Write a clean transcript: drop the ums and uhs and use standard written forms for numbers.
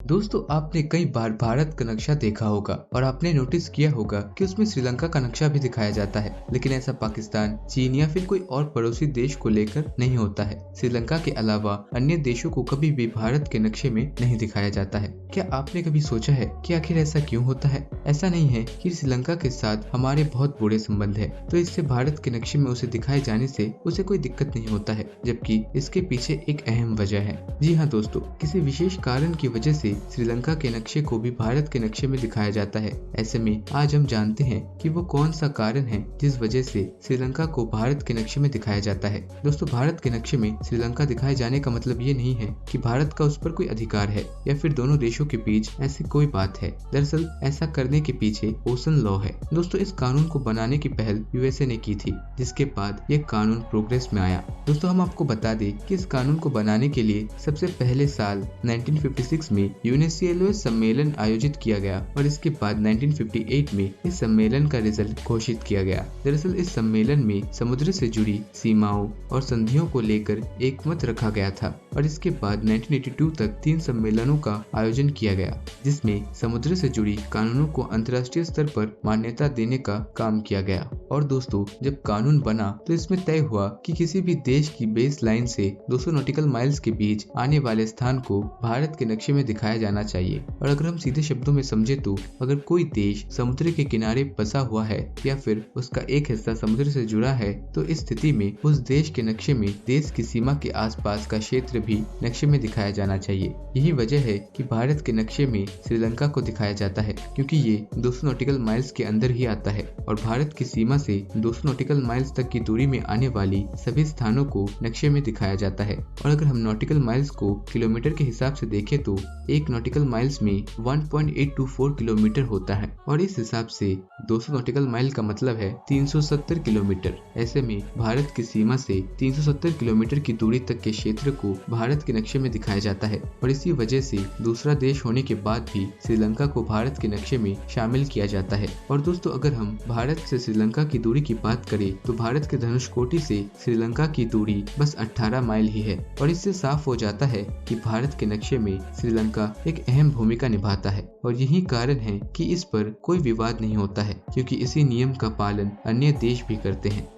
दोस्तों, आपने कई बार भारत का नक्शा देखा होगा और आपने नोटिस किया होगा कि उसमें श्रीलंका का नक्शा भी दिखाया जाता है। लेकिन ऐसा पाकिस्तान, चीन या फिर कोई और पड़ोसी देश को लेकर नहीं होता है। श्रीलंका के अलावा अन्य देशों को कभी भी भारत के नक्शे में नहीं दिखाया जाता है। क्या आपने कभी सोचा है कि आखिर ऐसा क्यों होता है? ऐसा नहीं है कि श्रीलंका के साथ हमारे बहुत बुरे संबंध है, तो इससे भारत के नक्शे में उसे दिखाए जाने से उसे कोई दिक्कत नहीं होता है, जबकि इसके पीछे एक अहम वजह है। जी हाँ दोस्तों, किसी विशेष कारण की वजह से श्रीलंका के नक्शे को भी भारत के नक्शे में दिखाया जाता है। ऐसे में आज हम जानते हैं कि वो कौन सा कारण है जिस वजह से श्रीलंका को भारत के नक्शे में दिखाया जाता है। दोस्तों, भारत के नक्शे में श्रीलंका दिखाए जाने का मतलब ये नहीं है कि भारत का उस पर कोई अधिकार है या फिर दोनों देशों के बीच ऐसी कोई बात है। दरअसल ऐसा करने के पीछे ओशन लॉ है। दोस्तों, इस कानून को बनाने की पहल यूएसए ने की थी, जिसके बाद ये कानून प्रोग्रेस में आया। दोस्तों, हम आपको बता दें कि इस कानून को बनाने के लिए सबसे पहले साल 1956 में यूएनसीएलओएस सम्मेलन आयोजित किया गया और इसके बाद 1958 में इस सम्मेलन का रिजल्ट घोषित किया गया। दरअसल इस सम्मेलन में समुद्र से जुड़ी सीमाओं और संधियों को लेकर एक मत रखा गया था और इसके बाद 1982 तक 3 सम्मेलनों का आयोजन किया गया, जिसमें समुद्र से जुड़ी कानूनों को अंतर्राष्ट्रीय स्तर पर मान्यता देने का काम किया गया। और दोस्तों, जब कानून बना तो इसमें तय हुआ कि किसी भी देश की बेस लाइन से 200 नॉटिकल माइल्स के बीच आने वाले स्थान को भारत के नक्शे में दिखाया जाना चाहिए। और अगर हम सीधे शब्दों में समझे तो अगर कोई देश समुद्र के किनारे बसा हुआ है या फिर उसका एक हिस्सा समुद्र से जुड़ा है, तो इस स्थिति में उस देश के नक्शे में देश की सीमा के आसपास का क्षेत्र भी नक्शे में दिखाया जाना चाहिए। यही वजह है कि भारत के नक्शे में श्रीलंका को दिखाया जाता है, क्योंकि ये 200 नॉटिकल माइल्स के अंदर ही आता है और भारत की सीमा से 200 नॉटिकल माइल्स तक की दूरी में आने वाली सभी स्थानों को नक्शे में दिखाया जाता है। और अगर हम नॉटिकल माइल्स को किलोमीटर के हिसाब से देखें तो एक नॉटिकल माइल्स में 1.824 किलोमीटर होता है और इस हिसाब से 200 नॉटिकल माइल का मतलब है 370 किलोमीटर। ऐसे में भारत की सीमा से 370 किलोमीटर की दूरी तक के क्षेत्र को भारत के नक्शे में दिखाया जाता है और इसी वजह से दूसरा देश होने के बाद भी श्रीलंका को भारत के नक्शे में शामिल किया जाता है। और दोस्तों, अगर हम भारत से श्रीलंका की दूरी की बात करें तो भारत के धनुषकोटी से श्रीलंका की दूरी बस 18 माइल ही है और इससे साफ हो जाता है कि भारत के नक्शे में श्रीलंका एक अहम भूमिका निभाता है। और यही कारण है कि इस पर कोई विवाद नहीं होता है, क्योंकि इसी नियम का पालन अन्य देश भी करते हैं।